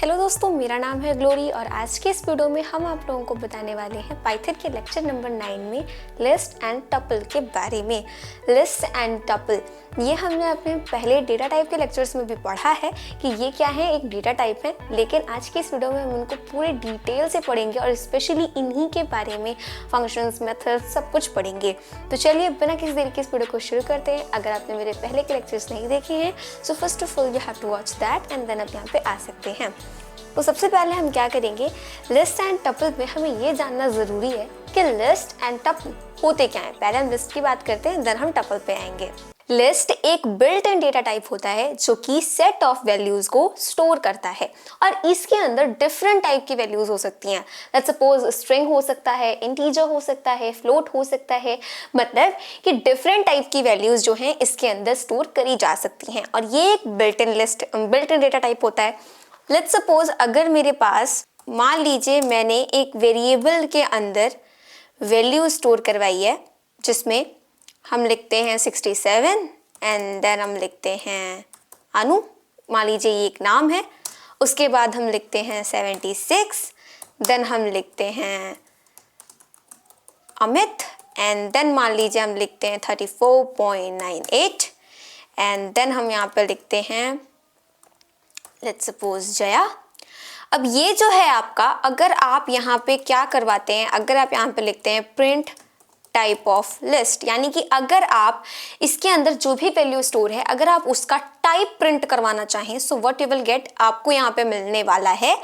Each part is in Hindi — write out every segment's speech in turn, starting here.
हेलो दोस्तों, मेरा नाम है ग्लोरी और आज के इस वीडियो में हम आप लोगों को बताने वाले हैं पाइथन के लेक्चर नंबर 9 में लिस्ट एंड टपल के बारे में। लिस्ट एंड टपल ये हमने अपने पहले डेटा टाइप के लेक्चर्स में भी पढ़ा है कि ये क्या है, एक डेटा टाइप है, लेकिन आज के इस वीडियो में हम उनको पूरे डिटेल से पढ़ेंगे और स्पेशली इन्हीं के बारे में फंक्शंस, मेथड्स सब कुछ पढ़ेंगे। तो चलिए बिना किसी देरी के इस वीडियो को शुरू करते हैं। अगर आपने मेरे पहले के लेक्चर्स नहीं देखे हैं so first of all you have to watch that and then आप यहाँ पे आ सकते हैं। तो सबसे पहले हम क्या करेंगे, लिस्ट एंड टपल में हमें ये जानना ज़रूरी है कि लिस्ट एंड टपल होते क्या हैं। पहले हम लिस्ट की बात करते हैं, देन हम टपल पे आएंगे। लिस्ट एक बिल्ट इन डेटा टाइप होता है जो कि सेट ऑफ वैल्यूज को स्टोर करता है और इसके अंदर डिफरेंट टाइप की वैल्यूज हो सकती हैं। लेट्स सपोज स्ट्रिंग हो सकता है, इंटीजर हो सकता है, फ्लोट हो सकता है, मतलब कि डिफरेंट टाइप की वैल्यूज जो हैं इसके अंदर स्टोर करी जा सकती हैं और ये एक बिल्ट इन डेटा टाइप होता है। लेट्स सपोज अगर मेरे पास, मान लीजिए मैंने एक वेरिएबल के अंदर वैल्यू स्टोर करवाई है जिसमें हम लिखते हैं 67 एंड देन हम लिखते हैं अनु, मान लीजिए ये एक नाम है। उसके बाद हम लिखते हैं 76, देन हम लिखते हैं अमित एंड देन मान लीजिए हम लिखते हैं 34.98 एंड देन हम यहाँ पर लिखते हैं लेट्स सपोज जया। अब ये जो है आपका, अगर आप यहाँ पे क्या करवाते हैं, अगर आप यहाँ पे लिखते हैं प्रिंट टाइप ऑफ लिस्ट, यानी कि अगर आप इसके अंदर जो भी वैल्यू स्टोर है अगर आप उसका टाइप प्रिंट करवाना चाहें so what you will get, आपको यहाँ पे मिलने वाला है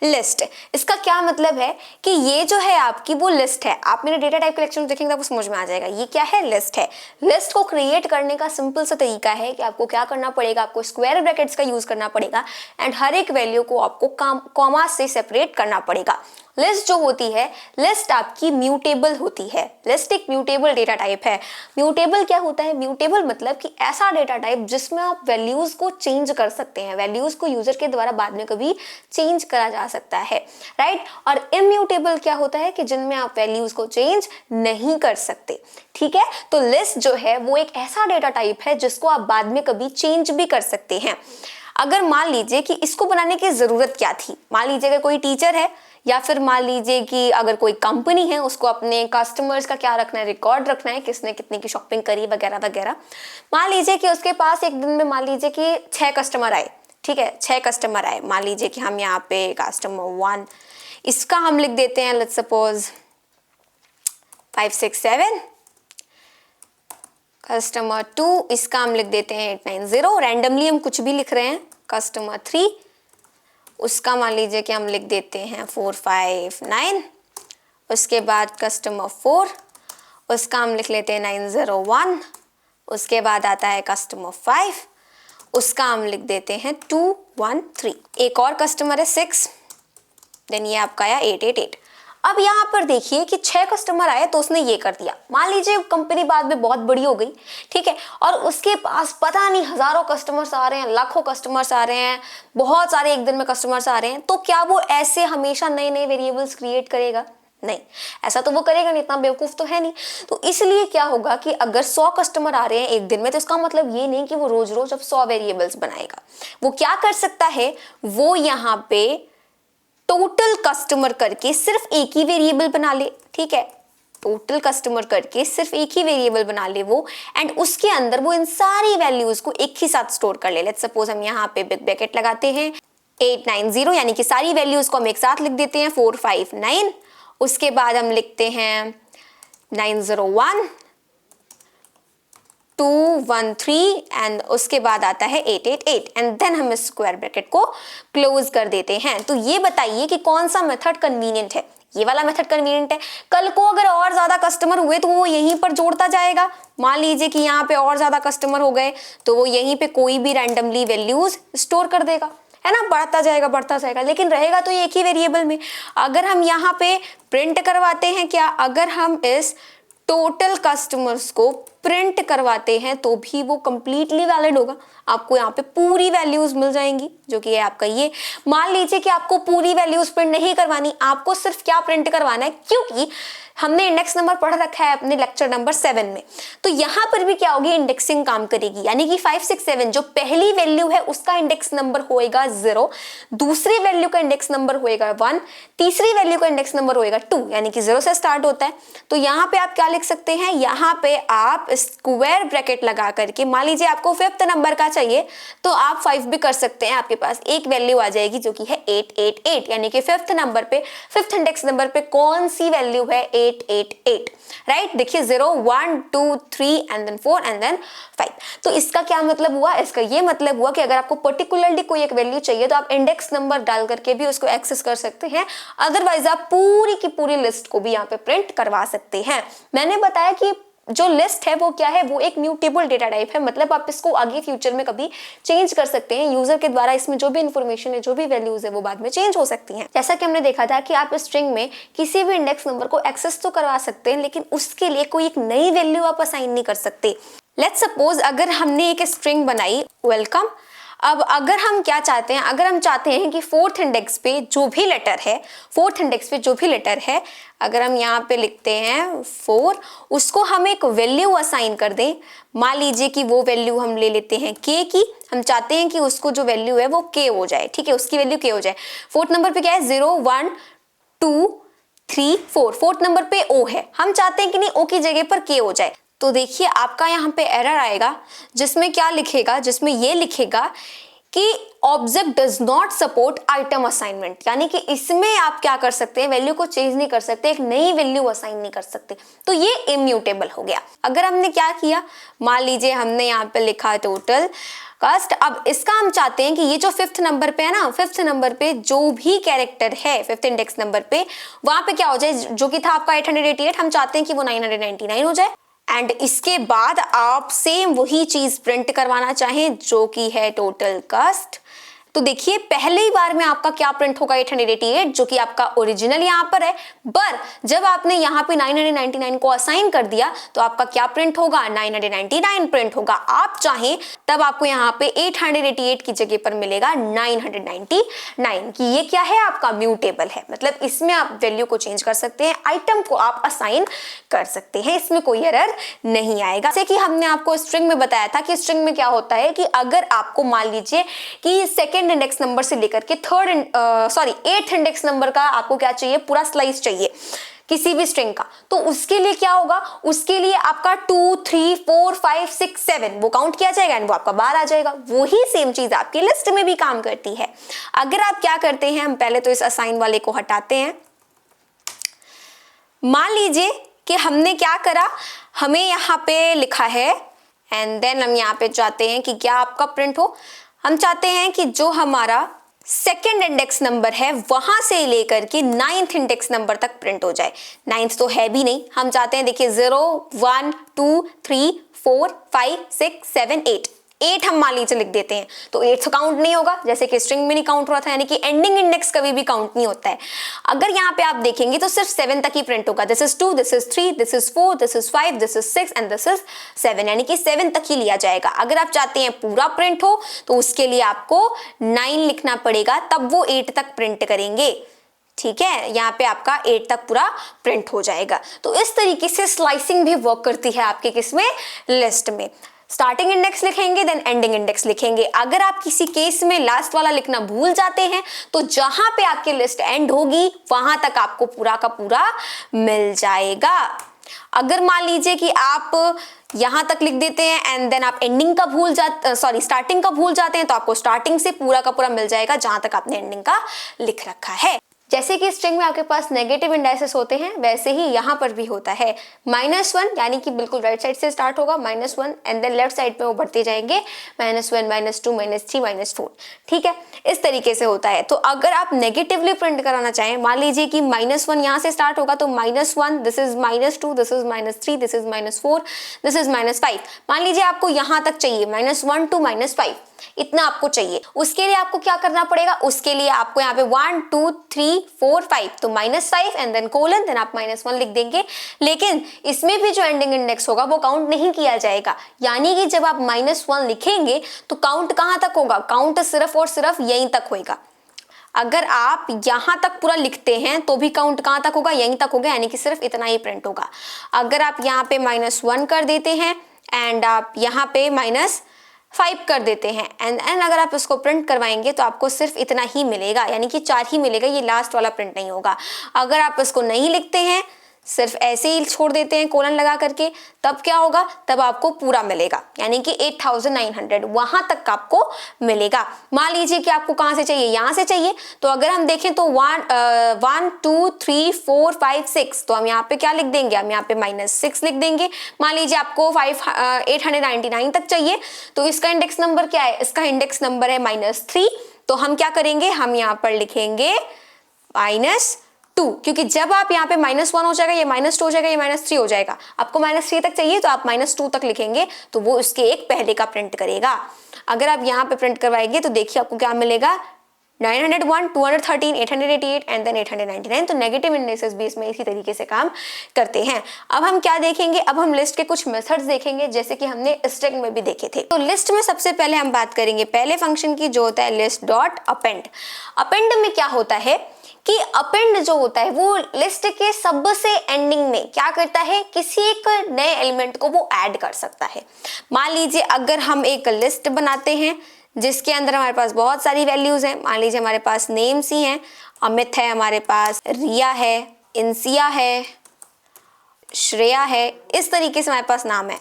लिस्ट। इसका क्या मतलब है कि ये जो है आपकी वो लिस्ट है। आप मेरे डेटा टाइप कलेक्शन देखेंगे आपको समझ में आ जाएगा ये क्या है, लिस्ट है। लिस्ट को क्रिएट करने का सिंपल सा तरीका है कि आपको क्या करना पड़ेगा, आपको स्क्वायर ब्रैकेट्स का यूज करना पड़ेगा एंड हर एक वैल्यू को आपको कॉमा से सेपरेट करना पड़ेगा। लिस्ट जो होती है, लिस्ट आपकी म्यूटेबल होती है। लिस्ट एक म्यूटेबल डेटा टाइप है। म्यूटेबल क्या होता है, म्यूटेबल मतलब कि ऐसा डेटा टाइप जिसमें आप वैल्यूज को चेंज कर सकते हैं, वैल्यूज को यूजर के द्वारा बाद में कभी चेंज करा जा सकता है, राइट। और इम्यूटेबल क्या होता है कि जिनमें आप वैल्यूज को चेंज नहीं कर सकते, ठीक है। तो लिस्ट जो है वो एक ऐसा डेटा टाइप है जिसको आप बाद में कभी चेंज भी कर सकते हैं। अगर मान लीजिए कि इसको बनाने की जरूरत क्या थी, मान लीजिए अगर कोई टीचर है या फिर मान लीजिए कि अगर कोई कंपनी है, उसको अपने कस्टमर्स का क्या रखना है, रिकॉर्ड रखना है, किसने कितने की शॉपिंग करी वगैरह वगैरह। मान लीजिए कि उसके पास एक दिन में मान लीजिए कि 6 कस्टमर आए, ठीक है, 6 कस्टमर आए। मान लीजिए कि हम यहाँ पे कस्टमर 1 इसका हम लिख देते हैं लेट्स सपोज 567, कस्टमर 2 इसका हम लिख देते हैं 890, रैंडमली हम कुछ भी लिख रहे हैं। कस्टमर 3 उसका मान लीजिए कि हम लिख देते हैं 459, उसके बाद कस्टमर 4 उसका हम लिख लेते हैं 901, उसके बाद आता है कस्टमर 5 उसका हम लिख देते हैं 213। एक और कस्टमर है 6, देन ये आपका आया 888। अब यहाँ पर देखिए कि 6 कस्टमर आए तो उसने ये कर दिया। मान लीजिए कंपनी बाद में बहुत बड़ी हो गई, ठीक है, और उसके पास पता नहीं हजारों कस्टमर्स आ रहे हैं, लाखों कस्टमर्स आ रहे हैं, बहुत सारे एक दिन में कस्टमर्स आ रहे हैं, तो क्या वो ऐसे हमेशा नए नए वेरिएबल्स क्रिएट करेगा? नहीं, ऐसा तो वो करेगा नहीं, इतना बेवकूफ तो है नहीं। तो इसलिए क्या होगा कि अगर 100 कस्टमर आ रहे हैं एक दिन में तो इसका मतलब ये नहीं कि वो रोज रोज अब 100 वेरिएबल्स बनाएगा। वो क्या कर सकता है, वो यहाँ पे टोटल कस्टमर करके सिर्फ एक ही वेरिएबल बना ले, ठीक है, टोटल कस्टमर करके सिर्फ एक ही वेरिएबल बना ले वो, एंड उसके अंदर वो इन सारी वैल्यूज को एक ही साथ स्टोर कर ले। लेट्स सपोज हम यहाँ पे बिग ब्रैकेट लगाते हैं 890, यानी कि सारी वैल्यूज को हम एक साथ लिख देते हैं 459, उसके बाद हम लिखते हैं 901, 213 एंड उसके बाद आता है 888 एंड देन हम इस स्क्वायर ब्रैकेट को क्लोज कर देते हैं। तो ये बताइए कि कौन सा मेथड कन्वीनियंट है? ये वाला मेथड कन्वीनियंट है। कल को अगर और ज्यादा कस्टमर हुए तो वो यहीं पर जोड़ता जाएगा। मान लीजिए कि यहाँ पे और ज्यादा कस्टमर हो गए तो वो यहीं पे कोई भी रैंडमली वैल्यूज स्टोर कर देगा, है ना, बढ़ता जाएगा, लेकिन रहेगा तो ये एक ही वेरिएबल में। अगर हम यहाँ पे प्रिंट करवाते हैं क्या, अगर हम इस टोटल कस्टमर्स को प्रिंट करवाते हैं तो भी वो कंप्लीटली वैलिड होगा। आपको यहाँ पे पूरी वैल्यूज मिल जाएंगी जो कि है आपका ये। मान लीजिए कि आपको पूरी वैल्यूज प्रिंट नहीं करवानी, आपको सिर्फ क्या प्रिंट करवाना है, क्योंकि हमने इंडेक्स नंबर पढ़ रखा है अपने लेक्चर नंबर 7 में। तो यहाँ पर भी क्या होगी, इंडेक्सिंग काम करेगी, यानी कि 5 6 7 जो पहली वैल्यू है उसका इंडेक्स नंबर होएगा 0, दूसरी वैल्यू का इंडेक्स नंबर होएगा 1, तीसरी वैल्यू का इंडेक्स नंबर होएगा 2, यानी कि 0 से स्टार्ट होता है। तो यहाँ पे आप क्या लिख सकते हैं, यहाँ पे आप स्क्वायर ब्रैकेट लगा करके, मान लीजिए आपको 5th नंबर का चाहिए तो आप 5 भी कर सकते हैं, आपके पास एक वैल्यू आ जाएगी जो कि है 888, यानी कि 5th नंबर पे, 5th इंडेक्स नंबर पे कौन सी वैल्यू है, 888, राइट। देखिए 0 1 2 3 एंड देन 4 एंड देन 5। तो इसका क्या मतलब हुआ, इसका ये मतलब हुआ कि अगर आपको पर्टिकुलरली कोई एक वैल्यू चाहिए तो आप इंडेक्स नंबर डाल करके भी उसको एक्सेस कर सकते हैं, अदरवाइज आप पूरी की पूरी लिस्ट को भी यहाँ पे प्रिंट करवा सकते हैं। मैंने बताया कि जो लिस्ट है वो क्या है, वो एक म्यूटेबल डेटा टाइप है, मतलब आप इसको आगे फ्यूचर में कभी चेंज कर सकते हैं यूजर के द्वारा, इसमें जो भी इंफॉर्मेशन है, जो भी वैल्यूज है वो बाद में चेंज हो सकती हैं। जैसा कि हमने देखा था कि आप स्ट्रिंग में किसी भी इंडेक्स नंबर को एक्सेस तो करवा सकते हैं, लेकिन उसके लिए कोई एक नई वैल्यू आप असाइन नहीं कर सकते। लेट्स सपोज अगर हमने एक स्ट्रिंग बनाई वेलकम, अब अगर हम क्या चाहते हैं, अगर हम चाहते हैं कि 4th इंडेक्स पे जो भी लेटर है, 4th इंडेक्स पे जो भी लेटर है, अगर हम यहाँ पे लिखते हैं 4, उसको हम एक वैल्यू असाइन कर दें। मान लीजिए कि वो वैल्यू हम ले लेते हैं k की, हम चाहते हैं कि उसको जो वैल्यू है वो k हो जाए, ठीक है, उसकी वैल्यू k हो जाए। 4th नंबर पे क्या है, 0 1 2 3 4, 4th नंबर पे o है, हम चाहते हैं कि नहीं o की जगह पर k हो जाए। तो देखिए आपका यहाँ पे एरर आएगा, जिसमें क्या लिखेगा, जिसमें ये लिखेगा कि object does not support item assignment, यानी कि इसमें आप क्या कर सकते हैं, वैल्यू को चेंज नहीं कर सकते, एक नई वैल्यू असाइन नहीं कर सकते। तो ये इम्यूटेबल हो गया। अगर हमने क्या किया, मान लीजिए हमने यहाँ पे लिखा टोटल कास्ट, अब इसका हम चाहते हैं कि ये जो 5th नंबर पे है ना, 5th नंबर पे जो भी कैरेक्टर है 5th इंडेक्स नंबर पे, वहां पे क्या हो जाए, जो कि था आपका 888, हम चाहते हैं कि वो 999 हो जाए। एंड इसके बाद आप सेम वही चीज प्रिंट करवाना चाहें जो कि है टोटल कास्ट, तो देखिए पहली बार में आपका क्या प्रिंट होगा, 888, जो कि आपका ओरिजिनल यहाँ पर है, पर जब आपने यहाँ पे 999 को असाइन कर दिया तो आपका क्या प्रिंट होगा, 999 प्रिंट होगा। आप चाहें तब आपको यहाँ पे 888 की जगह पर मिलेगा 999, कि ये क्या है, आपका म्यूटेबल है, मतलब इसमें आप वैल्यू को चेंज कर सकते हैं, आइटम को आप असाइन कर सकते हैं, इसमें कोई एरर नहीं आएगा। जैसे कि हमने आपको स्ट्रिंग में बताया था कि स्ट्रिंग में क्या होता है कि अगर आपको मान लीजिए कि सेकेंड इंडेक्स नंबर से लेकर के 8th इंडेक्स नंबर का आपको क्या चाहिए, पूरा स्लाइस चाहिए किसी भी स्ट्रिंग का, तो उसके लिए क्या होगा, उसके लिए आपका 2 3 4 5 6 7 वो काउंट किया जाएगा एंड वो आपका बाहर आ जाएगा। वही सेम चीज आपकी लिस्ट में भी काम करती है। अगर आप क्या करते हैं, हम पहले तो इस असाइन वाले को हटाते हैं। मान लीजिए कि हमने क्या करा, हमें यहाँ पे लिखा है एंड देन हम यहाँ पे चाहते हैं कि क्या आपका प्रिंट हो, हम चाहते हैं कि जो हमारा सेकेंड इंडेक्स नंबर है वहां से लेकर के 9th इंडेक्स नंबर तक प्रिंट हो जाए। 9th तो है भी नहीं, हम चाहते हैं देखिए 0 1 2 3 4 5 6 7 8 हम मान लीजिए लिख देते हैं, तो 8 काउंट नहीं होगा, जैसे कि स्ट्रिंग में नहीं काउंट हो रहा था, यानी कि एंडिंग इंडेक्स कभी भी काउंट नहीं होता है। अगर यहाँ पे आप देखेंगे तो सिर्फ 7 तक ही प्रिंट होगा, this is 2 this is 3 this is 4 this is 5 this is 6 and this is 7, यानी कि 7 तक ही लिया जाएगा। अगर आप चाहते हैं पूरा प्रिंट हो तो उसके लिए आपको 9 लिखना पड़ेगा, तब वो 8 तक प्रिंट करेंगे, ठीक है, यहाँ पे आपका 8 तक पूरा प्रिंट हो जाएगा। तो इस तरीके से स्लाइसिंग भी वर्क करती है आपके किसमें, लिस्ट में। स्टार्टिंग इंडेक्स लिखेंगे देन एंडिंग इंडेक्स लिखेंगे। अगर आप किसी केस में लास्ट वाला लिखना भूल जाते हैं तो जहां पे आपकी लिस्ट एंड होगी वहां तक आपको पूरा का पूरा मिल जाएगा। अगर मान लीजिए कि आप यहां तक लिख देते हैं एंड देन आप एंडिंग का भूल जाते स्टार्टिंग का भूल जाते हैं तो आपको स्टार्टिंग से पूरा का पूरा मिल जाएगा जहां तक आपने एंडिंग का लिख रखा है। जैसे कि स्ट्रिंग में आपके पास नेगेटिव इंडाइसेस होते हैं, वैसे ही यहाँ पर भी होता है। -1 यानी कि बिल्कुल राइट साइड से स्टार्ट होगा -1 एंड देन लेफ्ट साइड पे वो बढ़ते जाएंगे -1 -2 -3 -4, ठीक है, इस तरीके से होता है। तो अगर आप नेगेटिवली प्रिंट कराना चाहें, मान लीजिए कि -1 यहाँ से स्टार्ट होगा तो -1 this is -2 this is -3 this is -4 this is -5, मान लीजिए आपको यहाँ तक चाहिए -1 to -5, इतना आपको चाहिए। उसके लिए आपको क्या करना पड़ेगा, उसके लिए आपको यहाँ पे 1 2 3 4 5 तो -5 एंड देन कोलन, देन आप -1 लिख देंगे। लेकिन इसमें भी जो एंडिंग इंडेक्स होगा वो काउंट नहीं किया जाएगा, यानी कि जब आप -1 लिखेंगे तो काउंट कहां तक होगा, काउंट सिर्फ और सिर्फ यहीं तक होगा। अगर आप यहाँ तक पूरा लिखते हैं तो भी काउंट कहाँ तक होगा, यहीं तक होगा, यानी कि सिर्फ इतना ही प्रिंट होगा। अगर आप यहाँ पे -1 कर देते हैं एंड आप यहाँ पे -5 कर देते हैं एंड अगर आप इसको प्रिंट करवाएंगे तो आपको सिर्फ इतना ही मिलेगा, यानी कि 4 ही मिलेगा, ये लास्ट वाला प्रिंट नहीं होगा। अगर आप इसको नहीं लिखते हैं, सिर्फ ऐसे ही छोड़ देते हैं कोलन लगा करके, तब क्या होगा, तब आपको पूरा मिलेगा, यानी कि 8900 वहां तक का आपको मिलेगा। मान लीजिए कि आपको कहां से चाहिए, यहां से चाहिए, तो अगर हम देखें तो 1 2 3 4 5 6, तो हम यहाँ पे क्या लिख देंगे, हम यहाँ पे -6 लिख देंगे। मान लीजिए आपको 899 तक चाहिए, तो इसका इंडेक्स नंबर क्या है, इसका इंडेक्स नंबर है -3, तो हम क्या करेंगे, हम यहाँ पर लिखेंगे -2, क्योंकि जब आप यहाँ पे -1 हो जाएगा, ये -2 हो जाएगा, ये -3 हो जाएगा, आपको -3 तक चाहिए तो आप -2 तक लिखेंगे, तो वो उसके एक पहले का प्रिंट करेगा। अगर आप यहाँ पे प्रिंट करवाएंगे तो देखिए आपको क्या मिलेगा, 901, 213, 888 एंड देन 899। तो नेगेटिव इंडेक्सेस भी इसमें इसी तरीके से काम करते हैं। अब हम क्या देखेंगे, अब हम लिस्ट के कुछ मेथड्स देखेंगे, जैसे कि हमने स्ट्रिंग में भी देखे थे। तो लिस्ट में सबसे पहले हम बात करेंगे पहले फंक्शन की, जो होता है लिस्ट डॉट अपेंड। अपेंड में क्या होता है कि अपेंड जो होता है वो लिस्ट के सबसे एंडिंग में क्या करता है, किसी एक नए एलिमेंट को वो ऐड कर सकता है। मान लीजिए अगर हम एक लिस्ट बनाते हैं जिसके अंदर हमारे पास बहुत सारी वैल्यूज हैं, मान लीजिए हमारे पास नेम्स ही हैं, अमित है, हमारे पास रिया है, इंसिया है, श्रेया है, इस तरीके से हमारे पास नाम है,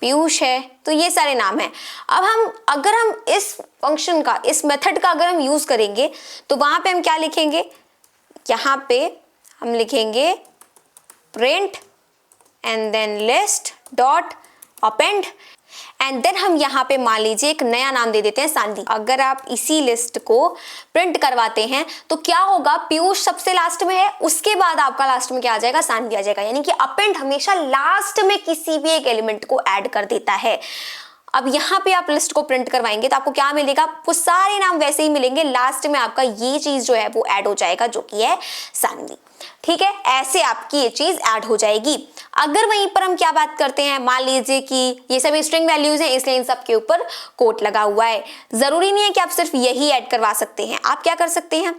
पीयूष है, तो ये सारे नाम हैं। अब अगर हम इस फंक्शन का, इस मेथड का अगर हम यूज करेंगे तो वहां पे हम क्या लिखेंगे, यहाँ पे हम लिखेंगे print and then list dot append and then हम यहाँ पे मान लीजिए एक नया नाम दे देते हैं सानवी। अगर आप इसी लिस्ट को प्रिंट करवाते हैं तो क्या होगा, पीयूष सबसे लास्ट में है, उसके बाद आपका लास्ट में क्या आ जाएगा, सानवी आ जाएगा, यानी कि अपेंड हमेशा लास्ट में किसी भी एक एलिमेंट को ऐड कर देता है। अब यहाँ पे आप लिस्ट को प्रिंट करवाएंगे तो आपको क्या मिलेगा, वो सारे नाम वैसे ही मिलेंगे, लास्ट में आपका ये चीज जो है वो ऐड हो जाएगा, जो कि है सानवी। ठीक है, ऐसे आपकी ये चीज ऐड हो जाएगी। अगर वहीं पर हम क्या बात करते हैं, मान लीजिए कि ये सभी स्ट्रिंग वैल्यूज हैं, इसलिए इन सब के ऊपर कोट लगा हुआ है। जरूरी नहीं है कि आप सिर्फ यही ऐड करवा सकते हैं, आप क्या कर सकते हैं,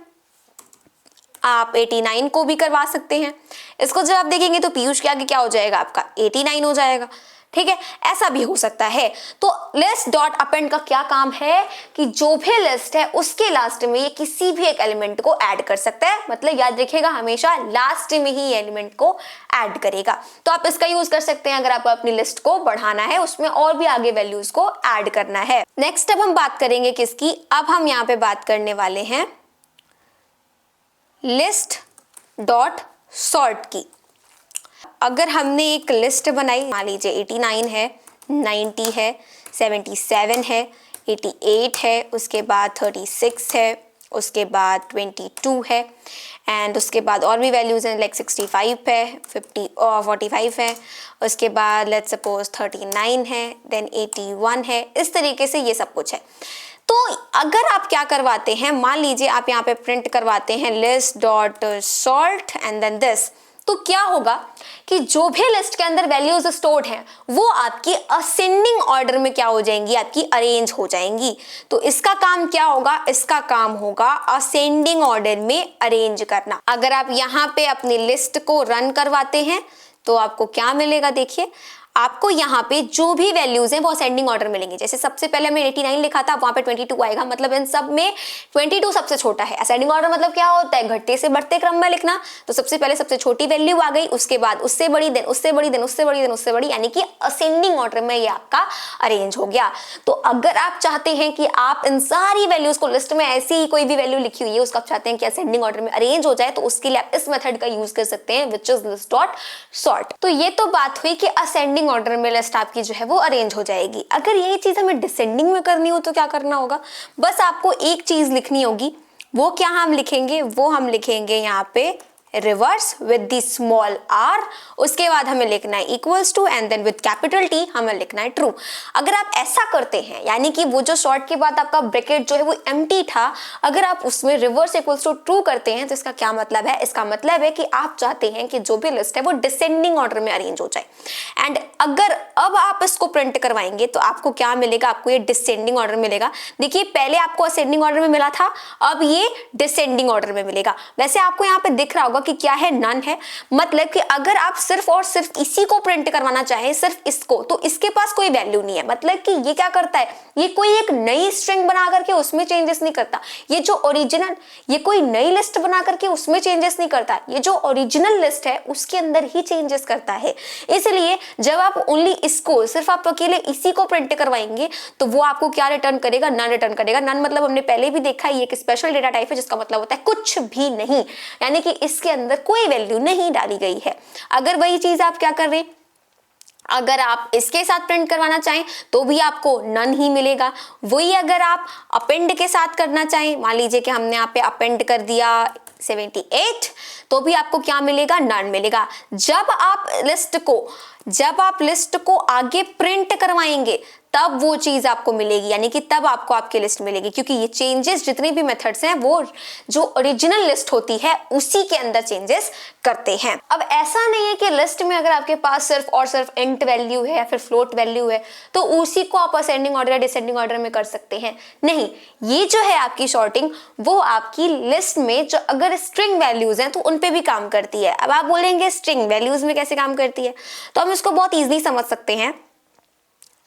आप 89 को भी करवा सकते हैं। इसको जब आप देखेंगे तो पीयूष के आगे क्या हो जाएगा, आपका 89 हो जाएगा। ठीक है, ऐसा भी हो सकता है। तो लिस्ट डॉट अपेंड का क्या काम है कि जो भी लिस्ट है उसके लास्ट में ये किसी भी एक एलिमेंट को ऐड कर सकता है, मतलब याद रखिएगा हमेशा लास्ट में ही एलिमेंट को ऐड करेगा। तो आप इसका यूज कर सकते हैं अगर आपको अपनी लिस्ट को बढ़ाना है, उसमें और भी आगे वैल्यूज को ऐड करना है। नेक्स्ट अब हम बात करेंगे किसकी, अब हम यहाँ पे बात करने वाले हैं लिस्ट डॉट सॉर्ट की। अगर हमने एक लिस्ट बनाई, मान लीजिए 89 है, 90 है, 77 है, 88 है, उसके बाद 36 है, उसके बाद 22 है एंड उसके बाद और भी वैल्यूज हैं, लाइक 65 है, 50 और 45 है, उसके बाद लेट्स सपोज 39 है, देन 81 है, इस तरीके से ये सब कुछ है। तो अगर आप क्या करवाते हैं, मान लीजिए आप यहाँ पे प्रिंट करवाते हैं list dot sort and then this, तो क्या होगा कि जो भी लिस्ट के अंदर वैल्यूज स्टोर्ड हैं वो आपकी असेंडिंग ऑर्डर में क्या हो जाएंगी, आपकी अरेंज हो जाएंगी। तो इसका काम क्या होगा, इसका काम होगा असेंडिंग ऑर्डर में अरेंज करना। अगर आप यहाँ पे अपनी लिस्ट को रन करवाते हैं तो आपको क्या मिलेगा, देखिए आपको यहाँ पे जो भी वैल्यूज हैं वो असेंडिंग ऑर्डर मिलेंगे। जैसे सबसे पहले हमने 89 लिखा था, वहां पे 22 आएगा, मतलब इन सब में 22 सबसे छोटा है। असेंडिंग ऑर्डर मतलब क्या होता है, घटते से बढ़ते क्रम में लिखना। तो सबसे पहले सबसे छोटी वैल्यू आ गई, उसके बाद उससे बड़ी, देन उससे बड़ी, देन उससे बड़ी, देन उससे बड़ी, यानी कि असेंडिंग ऑर्डर में ये आपका अरेंज हो गया। तो अगर आप चाहते हैं कि आप इन सारी वैल्यूज को, लिस्ट में ऐसी ही कोई भी वैल्यू लिखी हुई है उसको आप चाहते हैं कि असेंडिंग ऑर्डर में अरेंज हो जाए, तो उसके लिए आप इस मेथड का यूज कर सकते हैं, which is list dot sort. तो ये तो बात हुई कि असेंडिंग ऑर्डर में लिस्ट आपकी जो है वो अरेंज हो जाएगी। अगर ये चीज हमें डिसेंडिंग में करनी हो तो क्या करना होगा, बस आपको एक चीज लिखनी होगी। वो क्या हम लिखेंगे, वो हम लिखेंगे यहाँ पे reverse with the small r, उसके बाद हमें लिखना है equals to and then with capital T हमें लिखना है ट्रू। अगर आप ऐसा करते हैं, यानी कि वो जो शॉर्ट के बाद आपका ब्रैकेट जो है वो एम्प्टी था, अगर आप उसमें रिवर्स इक्वल्स टू ट्रू करते हैं तो इसका क्या मतलब है? इसका मतलब है कि आप चाहते हैं कि जो भी लिस्ट है वो डिसेंडिंग ऑर्डर में अरेंज हो जाए। एंड अगर अब आप इसको प्रिंट करवाएंगे तो आपको क्या मिलेगा? आपको ये डिसेंडिंग ऑर्डर मिलेगा। देखिए पहले आपको असेंडिंग ऑर्डर में मिला था, अब ये डिसेंडिंग ऑर्डर में मिलेगा। वैसे आपको यहाँ पे दिख रहा होगा कि क्या है? नन है। मतलब कि अगर आप सिर्फ और सिर्फ इसी को प्रिंट करवाना चाहें, सिर्फ इसको, तो इसके पास कोई वैल्यू नहीं है। मतलब कि ये क्या करता है? ये कोई एक नई स्ट्रिंग बना करके उसमें चेंजेस नहीं करता। ये जो ओरिजिनल, ये कोई नई लिस्ट बना करके उसमें चेंजेस नहीं करता। ये जो ओरिजिनल लिस्ट है उसके अंदर ही चेंजेस करता है। इसलिए जब आप ओनली इसको, सिर्फ आप अकेले इसी को प्रिंट करवाएंगे तो वो आपको क्या रिटर्न करेगा? नन रिटर्न करेगा। नन मतलब हमने पहले भी देखा है, ये एक स्पेशल डेटा टाइप है जिसका मतलब होता है कुछ भी नहीं, यानी कि इसके अंदर कोई वैल्यू नहीं डाली गई है। अगर वही चीज आप क्या कर रहे हैं, अगर आप इसके साथ प्रिंट करवाना चाहें तो भी आपको नन ही मिलेगा। वही अगर आप अपेंड के साथ करना चाहें, मान लीजिए कि हमने यहाँ पे अपेंड कर दिया 78, तो भी आपको क्या मिलेगा? नन मिलेगा। जब आप लिस्ट को आगे प्रिंट करवाएंगे तब वो चीज आपको मिलेगी, यानी कि तब आपको आपकी लिस्ट मिलेगी, क्योंकि ये चेंजेस जितने भी मेथड्स हैं वो जो ओरिजिनल लिस्ट होती है उसी के अंदर चेंजेस करते हैं। अब ऐसा नहीं है कि लिस्ट में अगर आपके पास सिर्फ और सिर्फ इंट वैल्यू है या फिर फ्लोट वैल्यू है तो उसी को आप असेंडिंग ऑर्डर या डिसेंडिंग ऑर्डर में कर सकते हैं। नहीं, ये जो है आपकी सॉर्टिंग वो आपकी लिस्ट में जो अगर स्ट्रिंग वैल्यूज हैं तो उन पे भी काम करती है। अब आप बोलेंगे स्ट्रिंग वैल्यूज में कैसे काम करती है, तो हम इसको बहुत ईजिली समझ सकते हैं।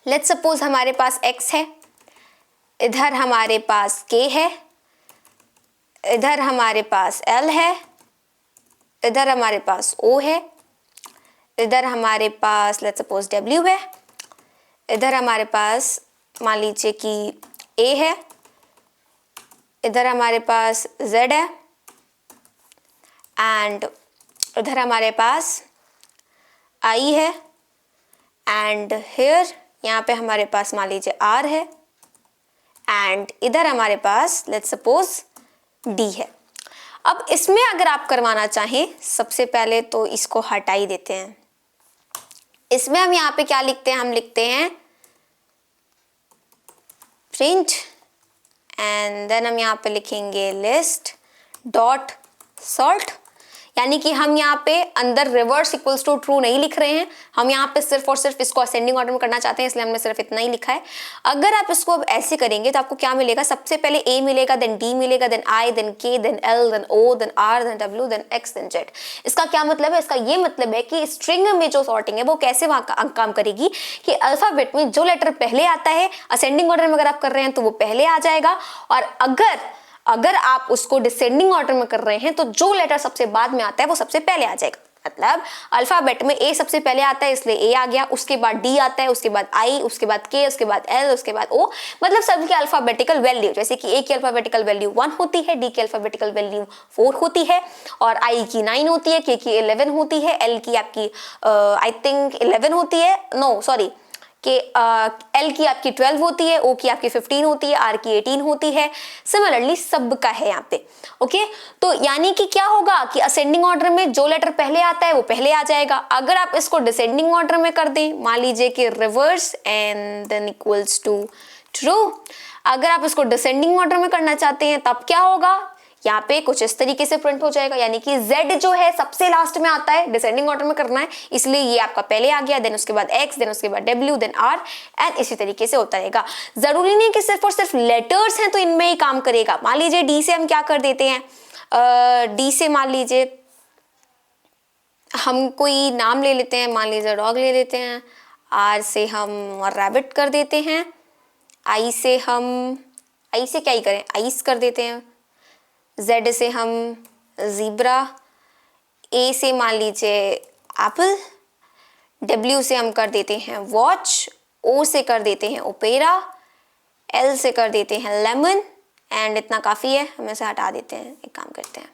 लेट्स सपोज हमारे पास x है, इधर हमारे पास k है, इधर हमारे पास l है, इधर हमारे पास o है, इधर हमारे पास लेट्स सपोज w है, इधर हमारे पास मान लीजिए कि a है, इधर हमारे पास z है एंड इधर हमारे पास i है एंड हियर यहाँ पे हमारे पास मान लीजिए r है एंड इधर हमारे पास लेट्स सपोज d है। अब इसमें अगर आप करवाना चाहें, सबसे पहले तो इसको हटा ही देते हैं। इसमें हम यहाँ पे क्या लिखते हैं? हम लिखते हैं प्रिंट एंड देन हम यहाँ पे लिखेंगे लिस्ट डॉट सॉर्ट, यानी कि हम यहाँ पे अंदर रिवर्स इक्वल्स टू ट्रू नहीं लिख रहे हैं, हम यहाँ पे सिर्फ और सिर्फ इसको असेंडिंग ऑर्डर में करना चाहते हैं, इसलिए हमने सिर्फ इतना ही लिखा है। अगर आप इसको अब ऐसे करेंगे तो आपको क्या मिलेगा? सबसे पहले a मिलेगा, देन d मिलेगा, then i, then k, then l, then o, then r, then w, then x, then z। इसका क्या मतलब है? इसका ये मतलब है कि स्ट्रिंग में जो सॉर्टिंग है वो कैसे काम करेगी कि अल्फाबेट में जो लेटर पहले आता है, असेंडिंग ऑर्डर में अगर आप कर रहे हैं तो वो पहले आ जाएगा, और अगर आप उसको डिसेंडिंग ऑर्डर में कर रहे हैं तो जो लेटर सबसे बाद में आता है वो सबसे पहले आ जाएगा। मतलब अल्फाबेट में a सबसे पहले आता है इसलिए a आ गया, उसके बाद d आता है, उसके बाद i, उसके बाद k, उसके बाद l, उसके बाद o, मतलब सबकी अल्फाबेटिकल वैल्यू, जैसे कि a की अल्फाबेटिकल वैल्यू 1 होती है, d की अल्फाबेटिकल वैल्यू 4 होती है, और i की 9 होती है, k की 11 होती है, l की आपकी आई थिंक 11 होती है, नो सॉरी कि L की आपकी 12 होती है, O की आपकी 15 होती है, R की 18 होती है। सिमिलरली सब का है यहाँ पे। ओके, तो यानी कि क्या होगा कि असेंडिंग ऑर्डर में जो लेटर पहले आता है वो पहले आ जाएगा। अगर आप इसको डिसेंडिंग ऑर्डर में कर दें, मान लीजिए कि reverse and then equals to true, अगर आप इसको डिसेंडिंग ऑर्डर में करना चाहते हैं तब क्या होगा? यहाँ पे कुछ इस तरीके से प्रिंट हो जाएगा, यानी कि Z जो है सबसे लास्ट में आता है, डिसेंडिंग ऑर्डर में करना है इसलिए ये आपका पहले आ गया, देन उसके बाद X, देन उसके बाद W, देन R एंड इसी तरीके से होता रहेगा। जरूरी नहीं कि सिर्फ और सिर्फ लेटर्स हैं तो इनमें ही काम करेगा। मान लीजिए D से हम क्या कर देते हैं, D से मान लीजिए हम कोई नाम ले लेते हैं, मान लीजिए डॉग ले लेते हैं, R से हम रैबिट कर देते हैं, I से क्या ही करें, आइस कर देते हैं, Z से हम ज़ीब्रा, A से मान लीजिए एप्पल, W से हम कर देते हैं वॉच, O से कर देते हैं ओपेरा, L से कर देते हैं लेमन एंड इतना काफ़ी है, हम इसे हटा देते हैं। एक काम करते हैं,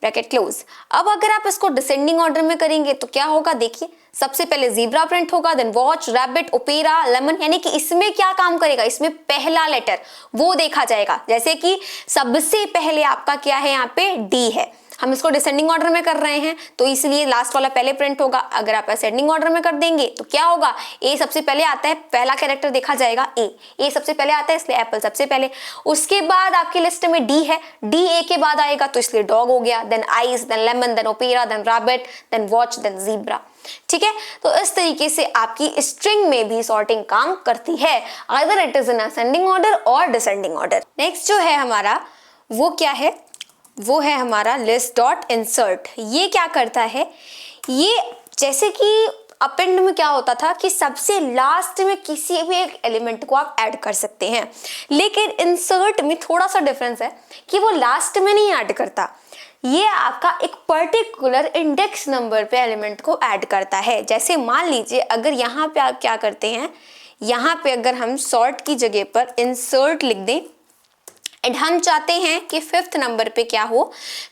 ब्रैकेट क्लोज। अब अगर आप इसको डिसेंडिंग ऑर्डर में करेंगे तो क्या होगा? देखिए सबसे पहले ज़ीब्रा प्रिंट होगा, then watch, rabbit, opera, lemon, यानी कि इसमें क्या काम करेगा? इसमें पहला लेटर वो देखा जाएगा। जैसे कि सबसे पहले आपका क्या है यहाँ पे D है, हम इसको डिसेंडिंग ऑर्डर में कर रहे हैं तो इसलिए लास्ट वाला पहले प्रिंट होगा। अगर आप असेंडिंग ऑर्डर में कर देंगे तो क्या होगा, ए सबसे पहले आता है, पहला कैरेक्टर देखा जाएगा ए सबसे पहले आता है इसलिए एप्पल सबसे पहले। उसके बाद आपकी लिस्ट में डी है, डी ए के बाद आएगा तो इसलिए डॉग हो गया, then ice, then lemon, then opera, then rabbit, then watch, then zebra. ठीक है, तो इस तरीके से आपकी स्ट्रिंग में भी सॉर्टिंग काम करती है, either it is in ascending order और डिसेंडिंग ऑर्डर। नेक्स्ट जो है हमारा वो क्या है, वो है हमारा लिस्ट डॉट इंसर्ट। ये क्या करता है, ये जैसे कि अपेंड में क्या होता था कि सबसे लास्ट में किसी भी एक एलिमेंट को आप ऐड कर सकते हैं, लेकिन इंसर्ट में थोड़ा सा डिफरेंस है कि वो लास्ट में नहीं ऐड करता, ये आपका एक पर्टिकुलर इंडेक्स नंबर पे एलिमेंट को ऐड करता है। जैसे मान लीजिए अगर यहाँ पे आप क्या करते हैं, यहाँ पे अगर हम सॉर्ट की जगह पर इंसर्ट लिख दें एंड हम चाहते हैं कि 5th नंबर पे क्या हो,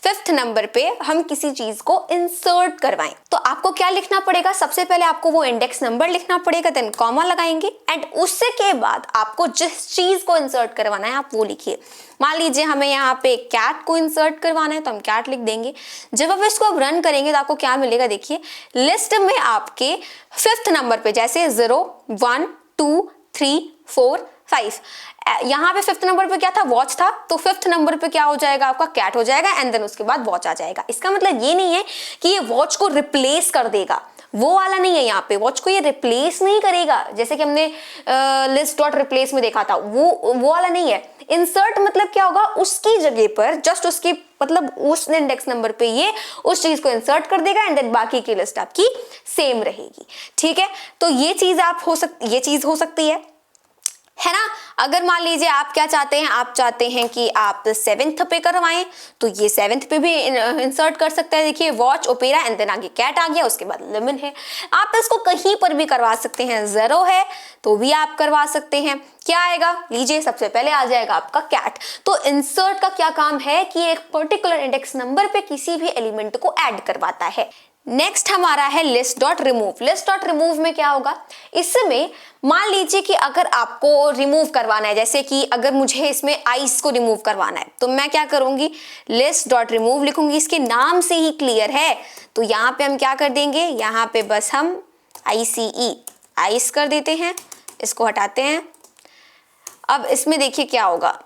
5th नंबर पे हम किसी चीज को इंसर्ट करवाएं, तो आपको क्या लिखना पड़ेगा, सबसे पहले आपको वो इंडेक्स नंबर लिखना पड़ेगा, देन कॉमा लगाएंगे एंड उसके बाद आपको जिस चीज को इंसर्ट करवाना है आप वो लिखिए। मान लीजिए हमें यहाँ पे कैट को इंसर्ट करवाना है तो हम कैट लिख देंगे। जब आप इसको अब रन करेंगे तो आपको क्या मिलेगा, देखिए लिस्ट में आपके 5th नंबर पे जैसे 0 1 2 3 4 5, यहाँ पे 5th नंबर पे क्या था, वॉच था, तो 5th नंबर पे क्या हो जाएगा आपका, कैट हो जाएगा एंड देन उसके बाद वॉच आ जाएगा। इसका मतलब ये नहीं है कि ये वॉच को रिप्लेस कर देगा, वो वाला नहीं है, यहाँ पे वॉच को ये रिप्लेस नहीं करेगा जैसे कि हमने लिस्ट डॉट रिप्लेस में देखा था, वो वाला नहीं है। इंसर्ट मतलब क्या होगा, उसकी जगह पर जस्ट उसकी मतलब उस इंडेक्स नंबर पे ये उस चीज को इंसर्ट कर देगा एंड देन बाकी की लिस्ट आपकी सेम रहेगी। ठीक है, तो ये चीज हो सकती है ना। अगर मान लीजिए आप क्या चाहते हैं, आप चाहते हैं कि आप 7th पे करवाएं तो ये 7th पे भी इंसर्ट कर सकते हैं। देखिए वॉच, ओपेरा एंड देन आगे कैट आ गया, उसके बाद लेमन है। आप इसको कहीं पर भी करवा सकते हैं, 0 है तो भी आप करवा सकते हैं। क्या आएगा, लीजिए सबसे पहले आ जाएगा आपका कैट। तो इंसर्ट का क्या काम है कि एक पर्टिकुलर इंडेक्स नंबर पे किसी भी एलिमेंट को ऐड करवाता है। नेक्स्ट हमारा है list dot remove. List dot remove में क्या होगा, इसमें मान लीजिए कि अगर आपको रिमूव करवाना है, जैसे कि अगर मुझे इसमें आइस को रिमूव करवाना है तो मैं क्या करूंगी, लिस्ट डॉट रिमूव लिखूंगी। इसके नाम से ही क्लियर है, तो यहाँ पे हम क्या कर देंगे, यहाँ पे बस हम ICE आइस कर देते हैं, इसको हटाते हैं। अब इसमें देखिए क्या होगा,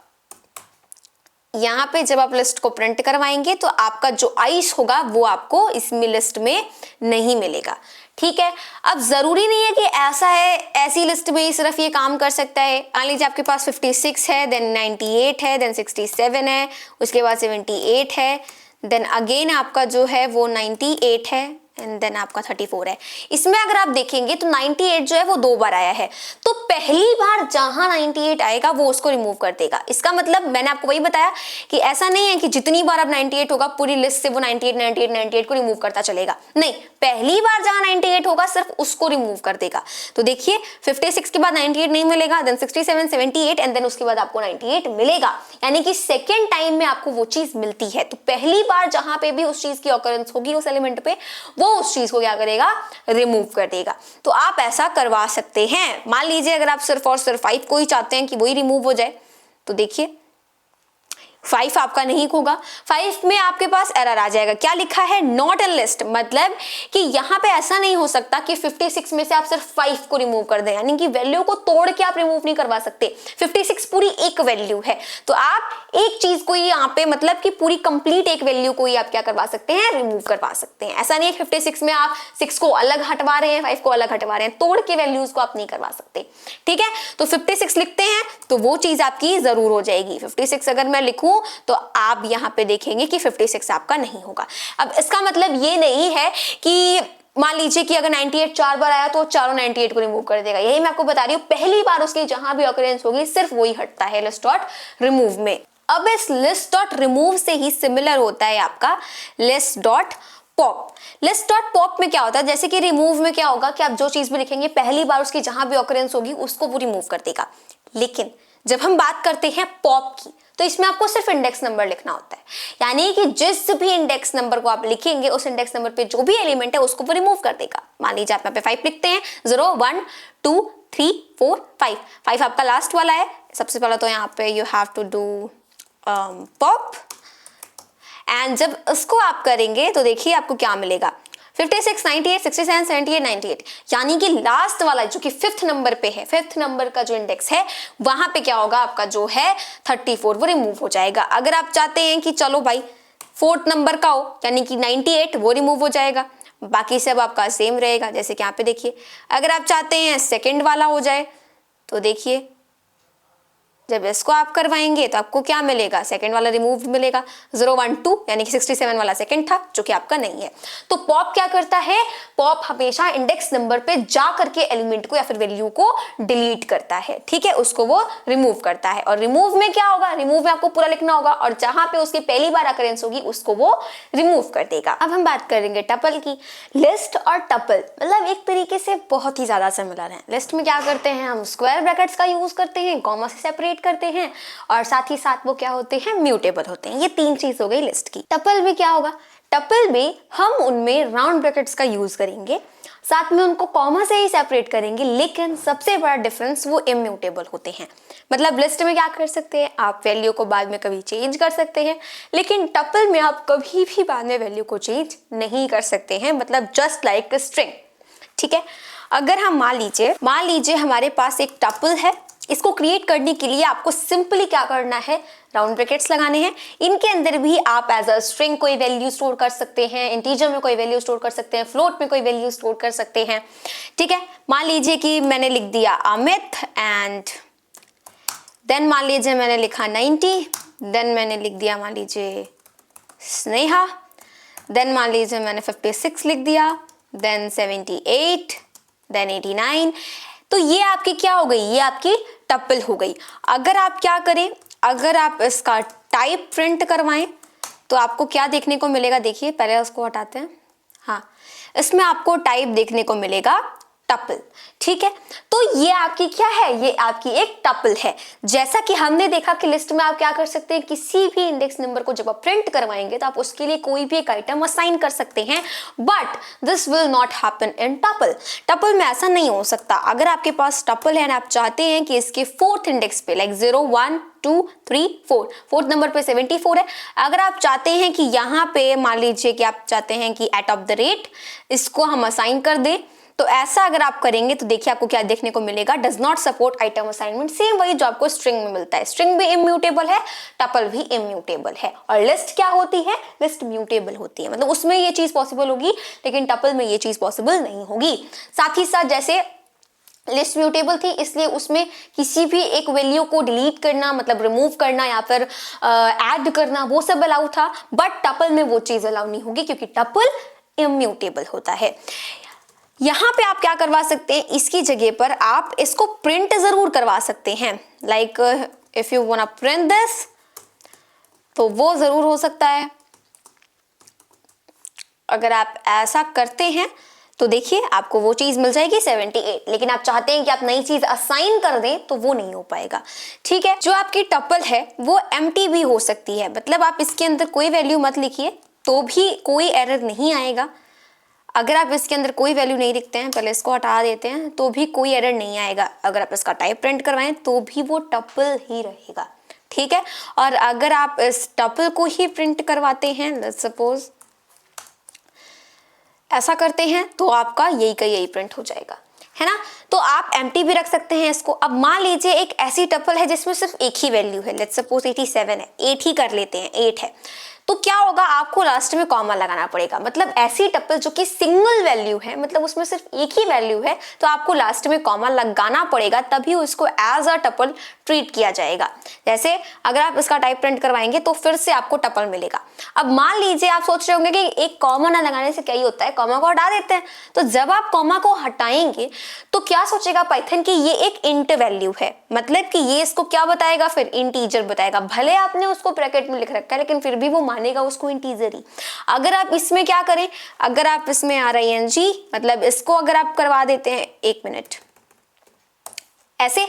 यहाँ पे जब आप लिस्ट को प्रिंट करवाएंगे तो आपका जो आइस होगा वो आपको इसमें लिस्ट में नहीं मिलेगा। ठीक है, अब जरूरी नहीं है कि ऐसा है, ऐसी लिस्ट में ही सिर्फ ये काम कर सकता है। मान लीजिए आपके पास 56 है, देन 98 है, देन 67 है, उसके बाद 78 है, देन अगेन आपका जो है वो 98 है एंड देन आपका 34 है। इसमें अगर आप देखेंगे तो 98 जो है वो 2 बार आया है, तो पहली बार जहां 98 आएगा वो उसको रिमूव कर देगा। इसका मतलब मैंने आपको वही बताया कि ऐसा नहीं है कि जितनी बार अब 98 होगा पूरी लिस्ट से वो 98 को रिमूव करता चलेगा, नहीं, पहली बार जहां 98 होगा सिर्फ उसको रिमूव कर देगा। तो देखिए 56 के बाद 98 नहीं मिलेगा, देन 67, 78 एंड देन उसके बाद आपको 98 मिलेगा, यानी कि सेकेंड टाइम में आपको वो चीज मिलती है। तो पहली बार जहां पे भी उस चीज की ऑकरेंस होगी उस एलिमेंट पे, वो उस चीज को क्या करेगा, रिमूव कर देगा। तो आप ऐसा करवा सकते हैं। मान लीजिए अगर आप सिर्फ और सिर्फ 5 को ही चाहते हैं कि वही रिमूव हो जाए, तो देखिए 5 आपका नहीं होगा, 5 में आपके पास एरर आ जाएगा। क्या लिखा है, नॉट इन लिस्ट, मतलब कि यहाँ पे ऐसा नहीं हो सकता कि 56 में से आप सिर्फ 5 को रिमूव कर दें, यानी कि वैल्यू को तोड़ के आप रिमूव नहीं करवा सकते। 56 पूरी एक वैल्यू है, तो आप एक चीज को ही यहाँ पे मतलब कि पूरी कंप्लीट एक वैल्यू को ही आप क्या करवा सकते हैं, रिमूव करवा सकते हैं। ऐसा नहीं है 56 में आप 6 को अलग हटवा रहे हैं, 5 को अलग हटवा रहे हैं, तोड़ के वैल्यूज को आप नहीं करवा सकते। ठीक है, तो 56 लिखते हैं तो वो चीज आपकी जरूर हो जाएगी। 56 अगर मैं लिखूं तो आप यहां पे देखेंगे कि 56 आपका नहीं होगा। अब इसका मतलब ये नहीं है कि मान लीजिए कि अगर 98 4 बार आया तो चारों 98 को रिमूव कर देगा, यही मैं आपको बता रही हूँ। पहली बार उसकी जहां भी ऑकरेंस होगी सिर्फ वही हटता है लिस्ट डॉट रिमूव में। अब इस लिस्ट डॉट रिमूव से ही सिमिलर होता है आपका list dot pop. List dot pop में क्या होता है, जैसे कि रिमूव में क्या होगा कि आप जो चीज भी लिखेंगे पहली बार उसकी जहां भी ऑकरेंस होगी उसको वो रिमूव कर देगा। लेकिन जब हम बात करते हैं पॉप की तो इसमें आपको सिर्फ इंडेक्स नंबर लिखना होता है, यानी कि जिस भी इंडेक्स नंबर को आप लिखेंगे उस इंडेक्स नंबर पे जो भी एलिमेंट है उसको वो रिमूव कर देगा। मान लीजिए आप यहाँ पे 5 लिखते हैं, 0 1 2 3 4 5, 5 आपका लास्ट वाला है। सबसे पहले तो यहाँ पे you have to do pop and जब उसको आप करेंगे तो देखिए आपको क्या मिलेगा, 56, 98, 67, 78, 98, यानी कि लास्ट वाला जो कि 5th नंबर पे है, 5th नंबर का जो इंडेक्स है वहां पे क्या होगा, आपका जो है 34 वो रिमूव हो जाएगा। अगर आप चाहते हैं कि चलो भाई 4th नंबर का हो, यानी कि 98, वो रिमूव हो जाएगा, बाकी सब आपका सेम रहेगा। जैसे कि यहाँ पे देखिए, अगर आप चाहते हैं सेकंड वाला हो जाए तो देखिए जब इसको आप करवाएंगे तो आपको क्या मिलेगा, सेकंड वाला रिमूव मिलेगा, 012, यानी कि 67 वाला सेकंड था जो कि आपका नहीं है। तो पॉप क्या करता है, पॉप हमेशा इंडेक्स नंबर पे जा करके एलिमेंट को या फिर वैल्यू को डिलीट करता है, ठीक है, उसको वो रिमूव करता है। और रिमूव में क्या होगा, रिमूव में आपको पूरा लिखना होगा और जहां पे उसकी पहली बार अकरेंस होगी उसको वो रिमूव कर देगा। अब हम बात करेंगे टपल की। लिस्ट और टपल मतलब एक तरीके से बहुत ही ज्यादा सिमिलर है। लिस्ट में क्या करते हैं, हम स्क्वायर ब्रैकेट्स का यूज करते हैं, कॉमा से सेपरेट करते हैं, और साथ ही साथ वो क्या होते हैं, म्यूटेबल होते हैं। ये 3 चीज हो गई लिस्ट की। टपल में क्या होगा, टपल में हम उनमें राउंड ब्रैकेट्स का यूज करेंगे, साथ में उनको कॉमा से ही सेपरेट करेंगे, लेकिन सबसे बड़ा डिफरेंस वो इम्यूटेबल होते हैं। मतलब लिस्ट में क्या कर सकते हैं, आप वैल्यू को बाद में कभी चेंज कर सकते हैं, लेकिन टपल में आप कभी भी बाद में वैल्यू को चेंज नहीं कर सकते हैं, मतलब जस्ट लाइक स्ट्रिंग, ठीक है। अगर हम मान लीजिए हमारे पास एक टपल है, इसको क्रिएट करने के लिए आपको सिंपली क्या करना है, राउंड ब्रैकेट्स लगाने हैं। इनके अंदर भी आप एज अ स्ट्रिंग कोई वैल्यू स्टोर कर सकते हैं, इंटीजर में कोई वैल्यू स्टोर कर सकते हैं, फ्लोट में कोई वैल्यू स्टोर कर सकते हैं, ठीक है। मान लीजिए कि मैंने लिख दिया अमित, एंड देन मान लीजिए मैंने लिखा 90, देन मैंने लिख दिया मान लीजिए स्नेहा, देन मान लीजिए मैंने 56 लिख दिया, देन 78, देन 89। तो ये आपकी क्या हो गई, ये आपकी टपल हो गई। अगर आप क्या करें, अगर आप इसका टाइप प्रिंट करवाएं तो आपको क्या देखने को मिलेगा, देखिए पहले उसको हटाते हैं, हाँ, इसमें आपको टाइप देखने को मिलेगा टपल, ठीक है। तो ये आपकी क्या है, ये आपकी एक टपल है। जैसा कि हमने देखा कि लिस्ट में आप क्या कर सकते हैं, किसी भी इंडेक्स नंबर को जब आप प्रिंट करवाएंगे तो आप उसके लिए कोई भी एक आइटम असाइन कर सकते हैं, but this will not happen in tuple. Tuple में ऐसा नहीं हो सकता। अगर आपके पास टपल है ना, आप चाहते हैं कि इसके 4th इंडेक्स पे लाइक 0 1 2 3 4, 4th नंबर पे 74 है, अगर आप चाहते हैं कि यहाँ पे मान लीजिए कि आप चाहते हैं कि एट ऑफ द रेट इसको हम असाइन कर दें, तो ऐसा अगर आप करेंगे तो देखिए आपको क्या देखने को मिलेगा, does not support item assignment. Same वही जो आपको स्ट्रिंग में मिलता है, स्ट्रिंग भी इम्यूटेबल है, टपल भी इम्यूटेबल है। और लिस्ट क्या होती है, लिस्ट म्यूटेबल होती है, मतलब उसमें ये चीज पॉसिबल होगी, लेकिन टपल में ये चीज पॉसिबल नहीं होगी। साथ ही साथ जैसे लिस्ट म्यूटेबल थी इसलिए उसमें किसी भी एक वैल्यू को डिलीट करना, मतलब रिमूव करना या फिर ऐड करना, वो सब अलाउ था, बट टपल में वो चीज अलाउ नहीं होगी क्योंकि टपल इम्यूटेबल होता है। यहाँ पे आप क्या करवा सकते हैं, इसकी जगह पर आप इसको प्रिंट जरूर करवा सकते हैं, like if you want to print this, तो वो जरूर हो सकता है। अगर आप ऐसा करते हैं तो देखिए आपको वो चीज मिल जाएगी 78, लेकिन आप चाहते हैं कि आप नई चीज असाइन कर दें तो वो नहीं हो पाएगा, ठीक है। जो आपकी टपल है वो एम्प्टी भी हो सकती है, मतलब आप इसके अंदर कोई वैल्यू मत लिखिए तो भी कोई एरर नहीं आएगा। अगर आप इसके अंदर कोई वैल्यू नहीं लिखते हैं, पहले इसको हटा देते हैं, तो भी कोई एरर नहीं आएगा। अगर आप इसका टाइप प्रिंट करवाएं तो भी वो टपल ही रहेगा, ठीक है। और अगर आप इस टपल को ही प्रिंट करवाते हैं, लेट्स सपोज ऐसा करते हैं, तो आपका यही का यही प्रिंट हो जाएगा, है ना। तो आप एम्प्टी भी रख सकते हैं इसको। अब मान लीजिए एक ऐसी टपल है जिसमें सिर्फ एक ही वैल्यू है, लेट्स सपोज 87 है, 8 ही कर लेते हैं, 8 है, तो क्या होगा, आपको लास्ट में कॉमा लगाना पड़ेगा। मतलब ऐसी टपल जो कि सिंगल वैल्यू है, मतलब उसमें सिर्फ एक ही वैल्यू है, तो आपको लास्ट में कॉमा लगाना पड़ेगा, तभी उसको एज अ टपल ट्रीट किया जाएगा। जैसे अगर आप इसका टाइप प्रिंट करवाएंगे तो फिर से आपको टपल मिलेगा। अब मान लीजिए आप सोच रहे होंगे कि एक कॉमा ना लगाने से क्या ही होता है, कॉमा को हटा देते हैं। तो जब आप कॉमा को हटाएंगे तो क्या सोचेगा पाइथन की ये एक इंट वैल्यू है, मतलब कि ये इसको क्या बताएगा, फिर इंटीजर बताएगा। भले आपने उसको ब्रैकेट में लिख रखा है लेकिन फिर भी वो मानेगा उसको इंटीजर ही। अगर आप इसमें क्या करें, अगर आप इसमें RING मतलब इसको अगर आप करवा देते हैं, 1 मिनट ऐसे,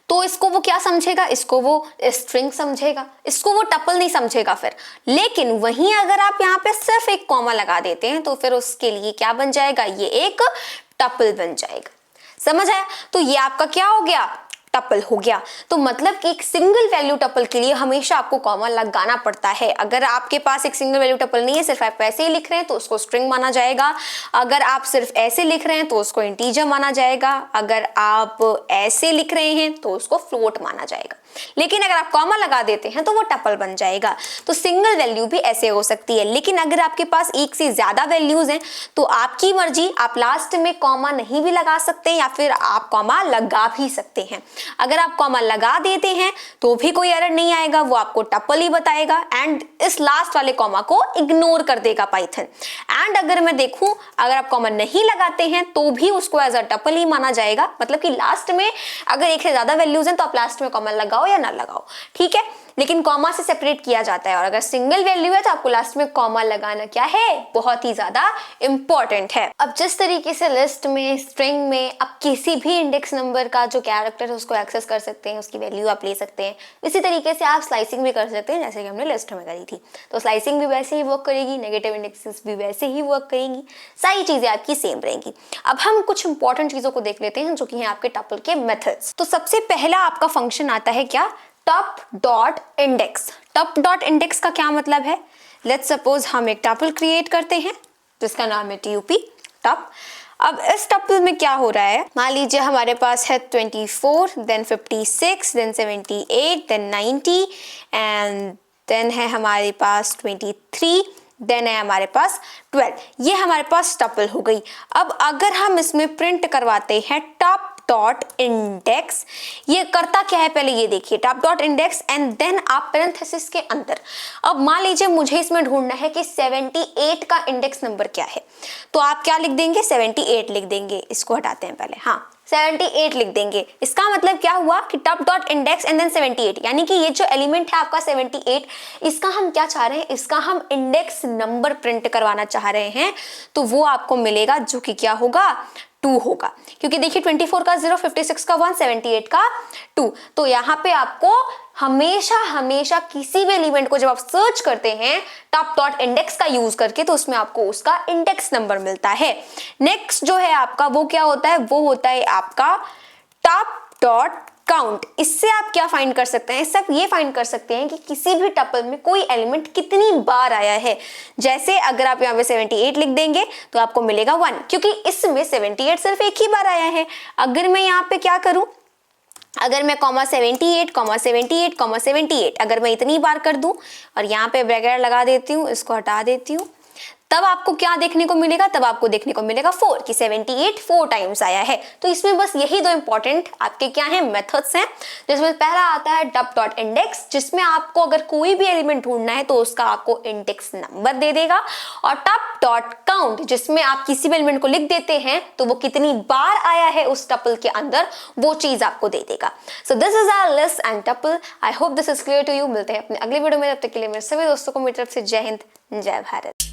तो इसको वो क्या समझेगा, इसको वो स्ट्रिंग समझेगा, इसको वो टपल नहीं समझेगा फिर। लेकिन वहीं अगर आप यहाँ पे सिर्फ एक कॉमा लगा देते हैं तो फिर उसके लिए क्या बन जाएगा, ये एक टपल बन जाएगा। समझ आया। तो ये आपका क्या हो गया, टपल हो गया। तो मतलब कि एक सिंगल वैल्यू टपल के लिए हमेशा आपको कॉमा लगाना पड़ता है। अगर आपके पास एक सिंगल वैल्यू टपल नहीं है, सिर्फ आप ऐसे ही लिख रहे हैं तो उसको स्ट्रिंग माना जाएगा। अगर आप सिर्फ ऐसे लिख रहे हैं तो उसको इंटीजर माना जाएगा। अगर आप ऐसे लिख रहे हैं तो उसको फ्लोट माना जाएगा। लेकिन अगर आप कॉमा लगा देते हैं तो वो टपल बन जाएगा। तो सिंगल वैल्यू भी ऐसे हो सकती है। लेकिन अगर आपके पास एक से ज्यादा वैल्यूज हैं तो आपकी मर्जी, आप लास्ट में कॉमा नहीं भी लगा सकते या फिर आप कॉमा लगा भी सकते हैं। अगर आप कॉमा लगा देते हैं तो भी कोई एरर नहीं आएगा, वो आपको टपल ही बताएगा एंड इस लास्ट वाले कॉमा को इग्नोर कर देगा पाइथन। एंड अगर मैं देखूं, अगर आप कॉमा नहीं लगाते हैं तो भी उसको एज अ टपल ही माना जाएगा। मतलब कि लास्ट में अगर एक से ज्यादा वैल्यूज हैं तो आप लास्ट में कॉमा लगाओ या ना लगाओ, ठीक है, लेकिन कॉमा से सेपरेट किया जाता है। और अगर सिंगल वैल्यू है तो आपको लास्ट में कॉमा लगाना क्या है, बहुत ही ज्यादा इंपॉर्टेंट है। अब जिस तरीके से लिस्ट में, स्ट्रिंग में आप किसी भी इंडेक्स नंबर का जो कैरेक्टर है उसको एक्सेस कर सकते हैं, उसकी वैल्यू आप ले सकते हैं, इसी तरीके से आप स्लाइसिंग भी कर सकते हैं जैसे कि हमने लिस्ट में करी थी। तो स्लाइसिंग भी वैसे ही वर्क करेगी, नेगेटिव इंडेक्सेस भी वैसे ही वर्क करेंगी, सारी चीजें आपकी सेम रहेंगी। अब हम कुछ इंपॉर्टेंट चीजों को देख लेते हैं जो कि हैं आपके टपल के मेथड्स। तो सबसे पहला आपका फंक्शन आता है क्या, टप डॉट इंडेक्स। टप डॉट इंडेक्स का क्या मतलब है, लेट्स सपोज हम एक टपल क्रिएट करते हैं जिसका नाम है TUP टप। अब इस टपल में क्या हो रहा है, मान लीजिए हमारे पास है 24, then 56, then 78, then 90 and then है हमारे पास 23, देन है हमारे पास 12। ये हमारे पास टपल हो गई। अब अगर हम इसमें प्रिंट करवाते हैं टप डॉट इंडेक्स, ये करता क्या है पहले ये देखिए, top dot index and then आप पैरेंथेसिस के अंदर। अब मान लीजिए मुझे इसमें ढूंढना है कि 78 का इंडेक्स नंबर क्या है, तो आप क्या लिख देंगे, 78 लिख देंगे। इसको हटाते हैं पहले, हाँ 78 लिख देंगे। इसका मतलब क्या हुआ कि top dot index and then 78, यानी कि ये जो एलिमेंट है आपका 78, इसका हम क्या चाह रहे हैं, इसका हम इंडेक्स नंबर प्रिंट करवाना चाह रहे हैं। तो वो आपको मिलेगा जो कि क्या होगा, 2 होगा, क्योंकि देखिए 24 का 0, 56 का 1, 78 का 2। तो यहाँ पे आपको हमेशा किसी भी एलिमेंट को जब आप सर्च करते हैं टॉप डॉट इंडेक्स का यूज करके, तो उसमें आपको उसका इंडेक्स नंबर मिलता है। नेक्स्ट जो है आपका वो क्या होता है, वो होता है आपका टॉप डॉट काउंट। इससे आप क्या फाइंड कर सकते हैं, इससे आप ये फाइंड कर सकते हैं कि किसी भी टपल में कोई एलिमेंट कितनी बार आया है। जैसे अगर आप यहाँ पे 78 लिख देंगे तो आपको मिलेगा 1, क्योंकि इसमें 78 सिर्फ एक ही बार आया है। अगर मैं यहाँ पे क्या करूं, अगर मैं कॉमा 78, कॉमा 78, कॉमा 78 अगर मैं इतनी बार कर दूं और यहाँ पे ब्रैकेट लगा देती हूँ, इसको हटा देती हूँ, तब आपको क्या देखने को मिलेगा, तब आपको देखने को मिलेगा 4 कि 78 4 टाइम्स आया है। तो इसमें बस यही 2 इंपॉर्टेंट आपके क्या हैं, मेथड्स हैं, जिसमें पहला आता है टप डॉट इंडेक्स, जिसमें आपको अगर कोई भी एलिमेंट ढूंढना है तो उसका आपको इंडेक्स नंबर दे देगा, और टप डॉट काउंट जिसमें आप किसी भी एलिमेंट को लिख देते हैं तो वो कितनी बार आया है उस टपल के अंदर, वो चीज आपको दे देगा। So this is our list and tuple. I hope this is clear to you. मिलते हैं अपने अगले वीडियो में, तब तक के लिए मेरे सभी दोस्तों को मेरी तरफ से जय हिंद, जय भारत।